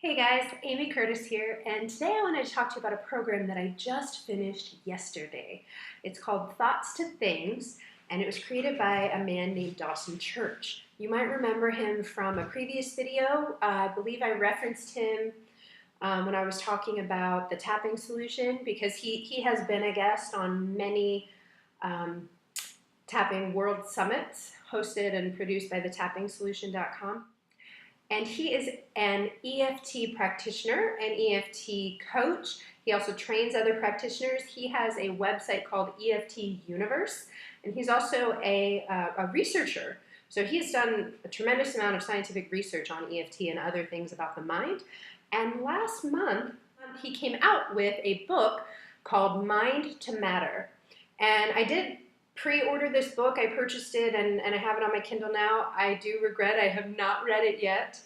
Hey guys, Amy Curtis here, and today I wanted to talk to you about a program that I just finished yesterday. It's called Thoughts to Things, and it was created by a man named Dawson Church. You might remember him from a previous video. I believe I referenced him when I was talking about the tapping solution because he has been a guest on many um, tapping world summits hosted and produced by thetappingsolution.com. And he is an EFT practitioner and EFT coach. He also trains other practitioners. He has a website called EFT Universe, and he's also a researcher. So he's done a tremendous amount of scientific research on EFT and other things about the mind. And last month, he came out with a book called Mind to Matter. And I did pre-order this book. I purchased it and I have it on my Kindle now. I do regret I have not read it yet.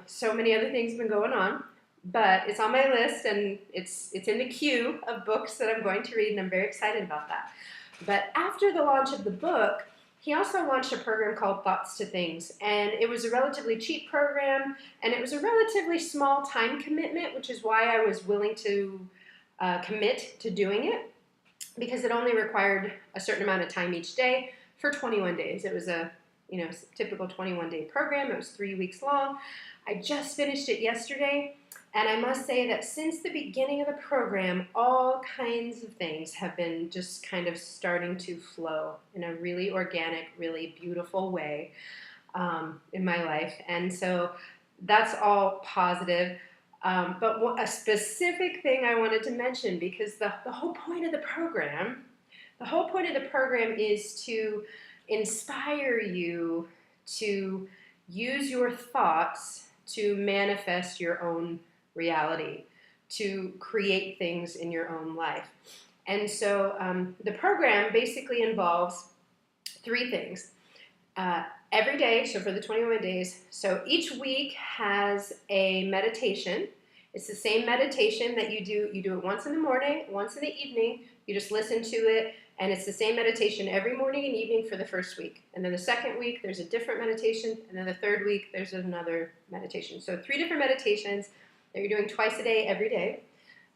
So many other things have been going on, but it's on my list and it's in the queue of books that I'm going to read, and I'm very excited about that. But after the launch of the book, he also launched a program called Thoughts to Things, and it was a relatively cheap program, and it was a relatively small time commitment, which is why I was willing to commit to doing it, because it only required a certain amount of time each day for 21 days. It was a typical 21-day program. It was 3 weeks long. I just finished it yesterday, and I must say that since the beginning of the program, all kinds of things have been just kind of starting to flow in a really organic, really beautiful way in my life, and so that's all positive. But a specific thing I wanted to mention, because the whole point of the program, is to inspire you to use your thoughts to manifest your own reality, to create things in your own life. And so the program basically involves three things. Every day, so for the 21 days, so each week has a meditation. It's the same meditation that you do. You do it once in the morning, once in the evening. You just listen to it, and it's the same meditation every morning and evening for the first week. And then the second week, there's a different meditation, and then the third week, there's another meditation. So 3 different meditations that you're doing twice a day, every day.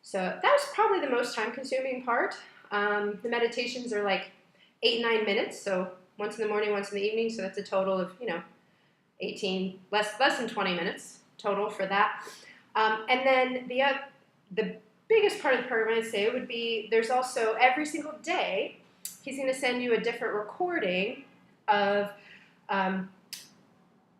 So that was probably the most time-consuming part. The meditations are like 8-9 minutes, so once in the morning, once in the evening, so that's a total of, 18, less than 20 minutes total for that. And then the biggest part of the program, I'd say, would be there's also every single day, he's going to send you a different recording of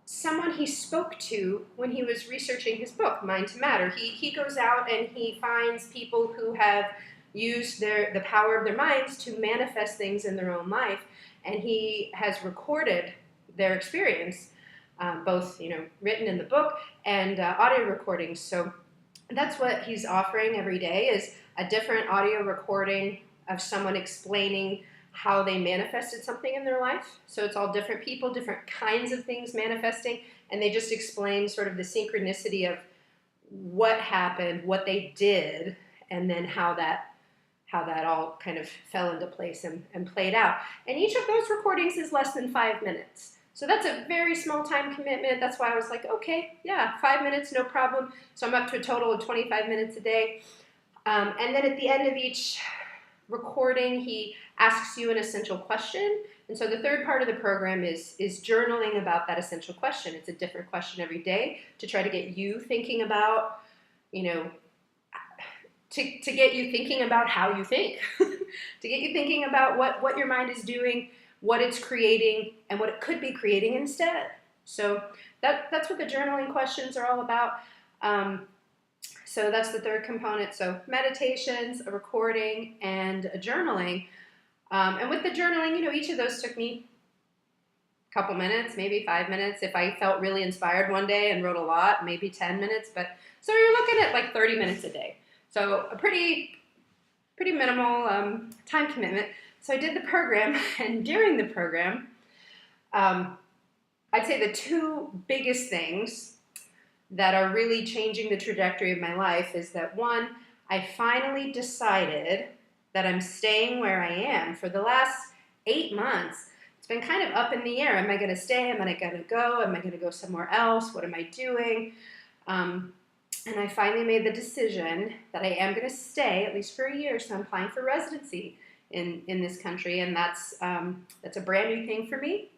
someone he spoke to when he was researching his book, Mind to Matter. He goes out and he finds people who have used the power of their minds to manifest things in their own life, and he has recorded their experience, both written in the book and audio recordings. So that's what he's offering every day, is a different audio recording of someone explaining how they manifested something in their life. So it's all different people, different kinds of things manifesting, and they just explain sort of the synchronicity of what happened, what they did, and then how that all kind of fell into place and played out. And each of those recordings is less than 5 minutes. So that's a very small time commitment. That's why I was like, okay, yeah, 5 minutes, no problem. So I'm up to a total of 25 minutes a day. And then at the end of each recording, he asks you an essential question. And so the third part of the program is journaling about that essential question. It's a different question every day to try to get you thinking about, to get you thinking about how you think, to get you thinking about what your mind is doing, what it's creating, and what it could be creating instead. So that's what the journaling questions are all about. So that's the third component. So meditations, a recording, and a journaling. And with the journaling, each of those took me a couple minutes, maybe 5 minutes. If I felt really inspired one day and wrote a lot, maybe 10 minutes. But so you're looking at like 30 minutes a day. So a pretty minimal time commitment. So I did the program, and during the program, I'd say the two biggest things that are really changing the trajectory of my life is that, one, I finally decided that I'm staying where I am. For the last 8 months, it's been kind of up in the air. Am I going to stay? Am I going to go? Am I going to go somewhere else? What am I doing? And I finally made the decision that I am going to stay at least for a year. So I'm applying for residency in this country, and that's a brand new thing for me.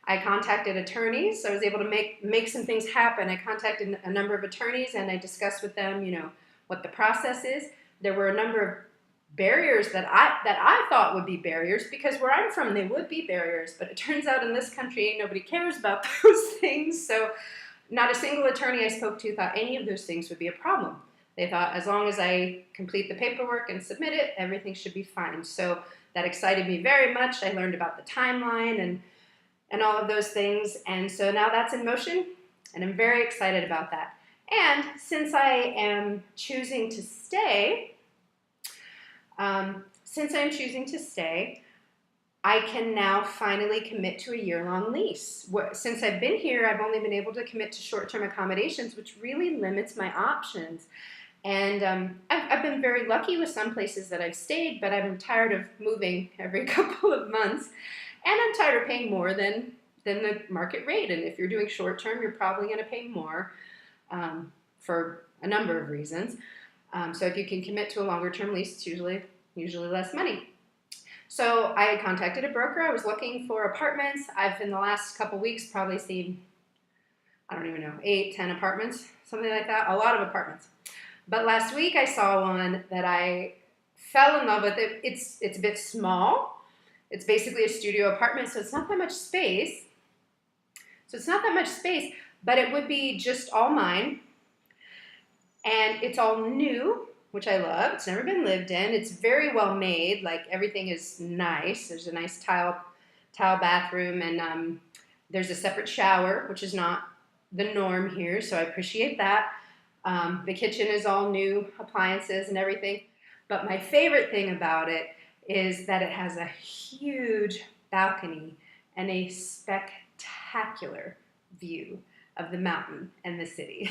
I contacted attorneys, so I was able to make some things happen. I contacted a number of attorneys, and I discussed with them, what the process is. There were a number of barriers that I thought would be barriers, because where I'm from, they would be barriers. But it turns out in this country, nobody cares about those things. So not a single attorney I spoke to thought any of those things would be a problem. They thought as long as I complete the paperwork and submit it, everything should be fine. So that excited me very much. I learned about the timeline and all of those things. And so now that's in motion, and I'm very excited about that. And since I am choosing to stay, I can now finally commit to a year-long lease. Since I've been here, I've only been able to commit to short-term accommodations, which really limits my options. And I've been very lucky with some places that I've stayed, but I'm tired of moving every couple of months. And I'm tired of paying more than the market rate. And if you're doing short-term, you're probably going to pay more for a number of reasons. So if you can commit to a longer-term lease, it's usually less money. So I contacted a broker. I was looking for apartments. I've, in the last couple weeks, probably seen, I don't even know, 8, 10 apartments, something like that, a lot of apartments. But last week I saw one that I fell in love with. It's a bit small. It's basically a studio apartment, so it's not that much space. But it would be just all mine. And it's all new, which I love. It's never been lived in. It's very well made. Like, everything is nice. There's a nice tile bathroom, and there's a separate shower, which is not the norm here, so I appreciate that. The kitchen is all new appliances and everything. But my favorite thing about it is that it has a huge balcony and a spectacular view of the mountain and the city.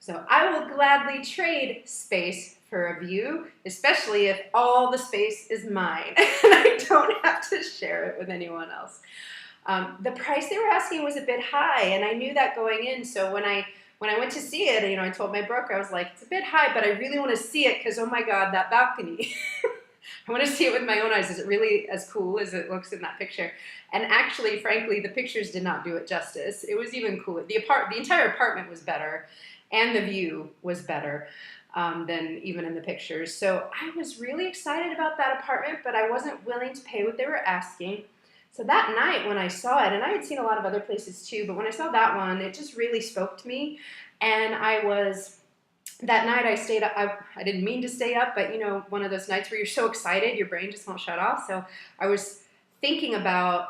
So I will gladly trade space for a view, especially if all the space is mine and I don't have to share it with anyone else. The price they were asking was a bit high, and I knew that going in. So when I went to see it, I told my broker, I was like, it's a bit high, but I really want to see it because, oh my God, that balcony. I want to see it with my own eyes. Is it really as cool as it looks in that picture? And actually, frankly, the pictures did not do it justice. It was even cooler. The entire apartment was better, and the view was better than even in the pictures. So I was really excited about that apartment, but I wasn't willing to pay what they were asking. So that night when I saw it, and I had seen a lot of other places too, but when I saw that one, it just really spoke to me. And that night I stayed up. I didn't mean to stay up, but one of those nights where you're so excited, your brain just won't shut off. So I was thinking about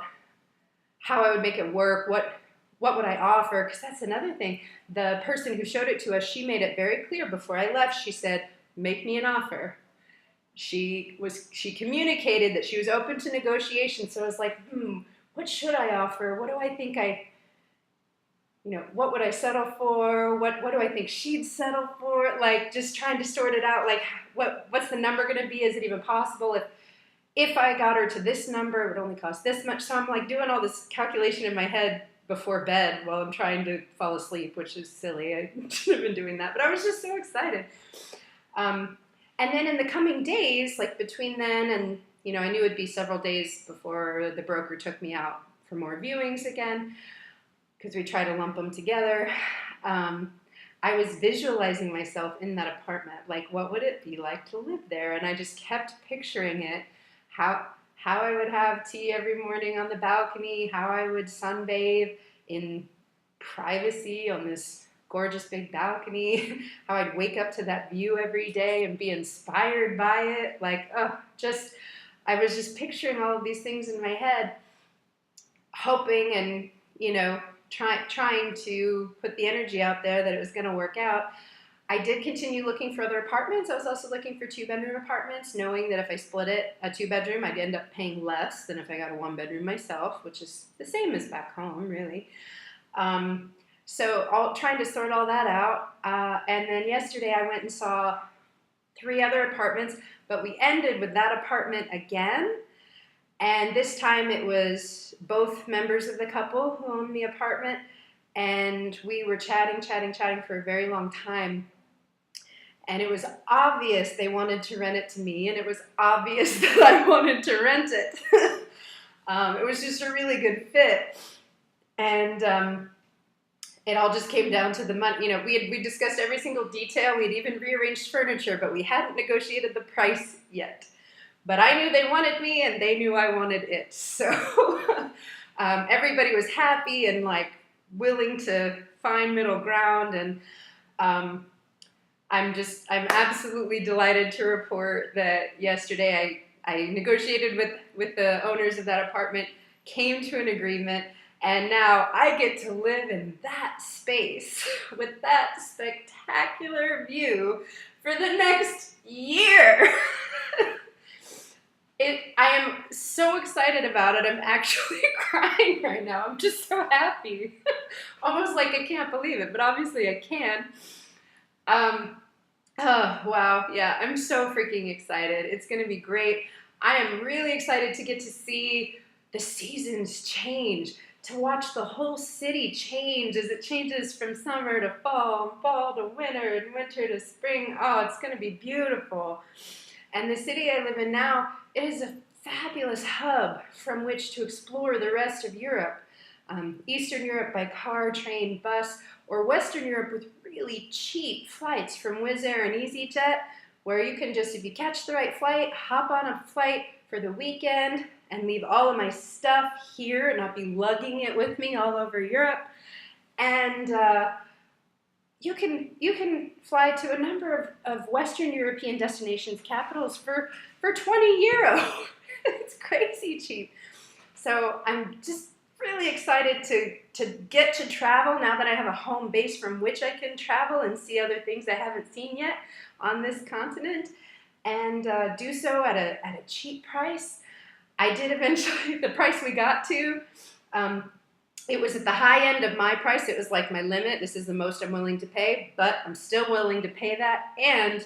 how I would make it work, what would I offer, because that's another thing. The person who showed it to us, she made it very clear before I left. She said, make me an offer. She communicated that she was open to negotiation. So I was like, what should I offer? What do I think what would I settle for? What do I think she'd settle for? Like, just trying to sort it out. Like, what's the number going to be? Is it even possible? If I got her to this number, it would only cost this much. So I'm like doing all this calculation in my head before bed while I'm trying to fall asleep, which is silly. I should have been doing that, but I was just so excited. And then in the coming days, like between then and, I knew it'd be several days before the broker took me out for more viewings again, because we try to lump them together. I was visualizing myself in that apartment. Like, what would it be like to live there? And I just kept picturing it, how I would have tea every morning on the balcony, how I would sunbathe in privacy on this gorgeous big balcony, how I'd wake up to that view every day and be inspired by it. Like, I was just picturing all of these things in my head, hoping and, trying to put the energy out there that it was going to work out. I did continue looking for other apartments. I was also looking for 2-bedroom apartments, knowing that if I split it, a 2-bedroom, I'd end up paying less than if I got a 1-bedroom myself, which is the same as back home, really. So trying to sort all that out. And then yesterday I went and saw 3 other apartments, but we ended with that apartment again. And this time it was both members of the couple who owned the apartment. and we were chatting for a very long time. And it was obvious they wanted to rent it to me, and it was obvious that I wanted to rent it. It was just a really good fit. And it all just came down to the money. You know, we discussed every single detail. We'd even rearranged furniture, but we hadn't negotiated the price yet. But I knew they wanted me, and they knew I wanted it. So everybody was happy and like willing to find middle ground. And I'm absolutely delighted to report that yesterday I negotiated with the owners of that apartment, came to an agreement, and now I get to live in that space with that spectacular view for the next year. I am so excited about it. I'm actually crying right now. I'm just so happy. Almost like I can't believe it, but obviously I can. Oh, wow. Yeah, I'm so freaking excited. It's going to be great. I am really excited to get to see the seasons change, to watch the whole city change as it changes from summer to fall, and fall to winter, and winter to spring. Oh, it's going to be beautiful. And the city I live in now, it is a fabulous hub from which to explore the rest of Europe. Eastern Europe by car, train, bus, or Western Europe with really cheap flights from Wizz Air and EasyJet, where you can just, if you catch the right flight, hop on a flight for the weekend and leave all of my stuff here and not be lugging it with me all over Europe. And you can fly to a number of Western European destinations, capitals for 20 euro. It's crazy cheap. So I'm just really excited to get to travel now that I have a home base from which I can travel and see other things I haven't seen yet on this continent, and do so at a cheap price. I did eventually, the price we got to, it was at the high end of my price. It was like my limit. This is the most I'm willing to pay, but I'm still willing to pay that. And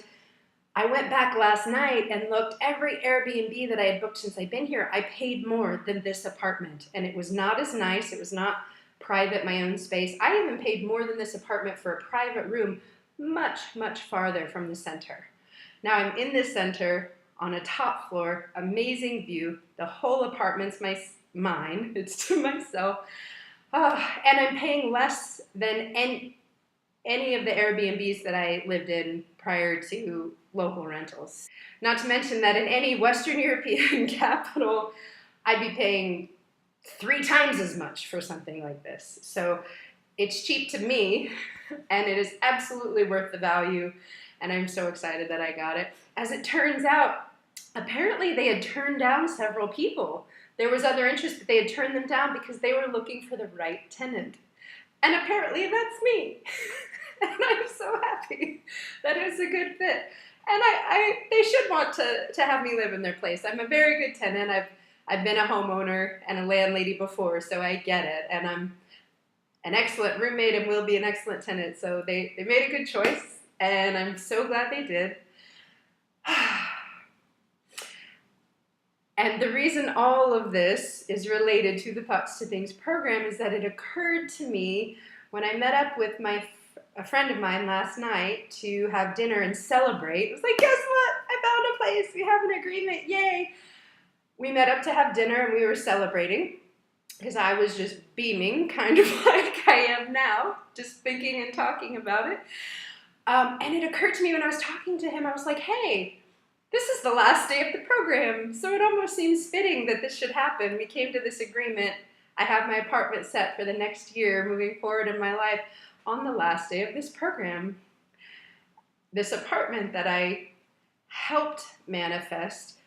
I went back last night and looked every Airbnb that I had booked since I've been here. I paid more than this apartment, and it was not as nice. It was not private, my own space. I even paid more than this apartment for a private room much, much farther from the center. Now I'm in the center on a top floor, amazing view. The whole apartment's mine. It's to myself. And I'm paying less than any of the Airbnbs that I lived in prior to local rentals. Not to mention that in any Western European capital, I'd be paying 3 times as much for something like this. So it's cheap to me, and it is absolutely worth the value, and I'm so excited that I got it. As it turns out, apparently they had turned down several people. There was other interest, but they had turned them down because they were looking for the right tenant. And apparently that's me. And I'm so happy that it was a good fit. And they should want to have me live in their place. I'm a very good tenant. I've been a homeowner and a landlady before, so I get it. And I'm an excellent roommate and will be an excellent tenant. So they made a good choice, and I'm so glad they did. And the reason all of this is related to the Thoughts to Things program is that it occurred to me when I met up with a friend of mine last night to have dinner and celebrate. It was like, guess what? I found a place. We have an agreement. Yay. We met up to have dinner and we were celebrating because I was just beaming, kind of like I am now, just thinking and talking about it. And it occurred to me when I was talking to him, I was like, hey, this is the last day of the program, so it almost seems fitting that this should happen. We came to this agreement. I have my apartment set for the next year moving forward in my life on the last day of this program. This apartment that I helped manifest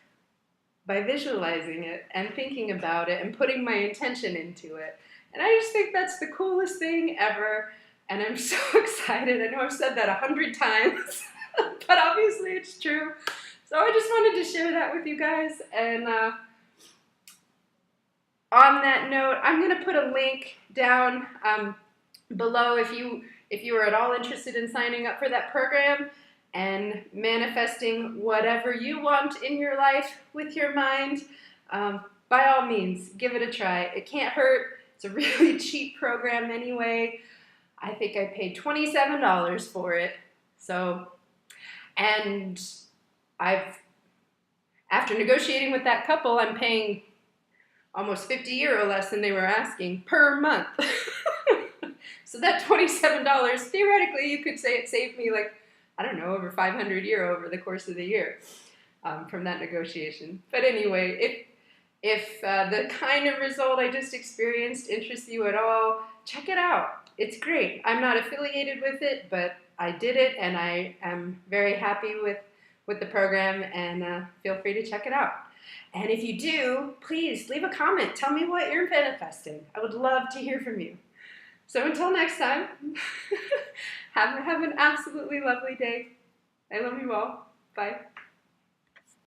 by visualizing it and thinking about it and putting my intention into it. And I just think that's the coolest thing ever, and I'm so excited. I know I've said that 100 times, but obviously it's true. So I just wanted to share that with you guys, and on that note, I'm going to put a link down below if you are at all interested in signing up for that program and manifesting whatever you want in your life with your mind. By all means, give it a try. It can't hurt. It's a really cheap program anyway. I think I paid $27 for it. So, and I've, after negotiating with that couple, I'm paying almost €50 less than they were asking per month. So that $27, theoretically, you could say it saved me like, I don't know, over €500 over the course of the year from that negotiation. But anyway, if the kind of result I just experienced interests you at all, check it out. It's great. I'm not affiliated with it, but I did it, and I am very happy with the program, and feel free to check it out. And if you do, please leave a comment. Tell me what you're manifesting. I would love to hear from you. So until next time, have an absolutely lovely day. I love you all. Bye.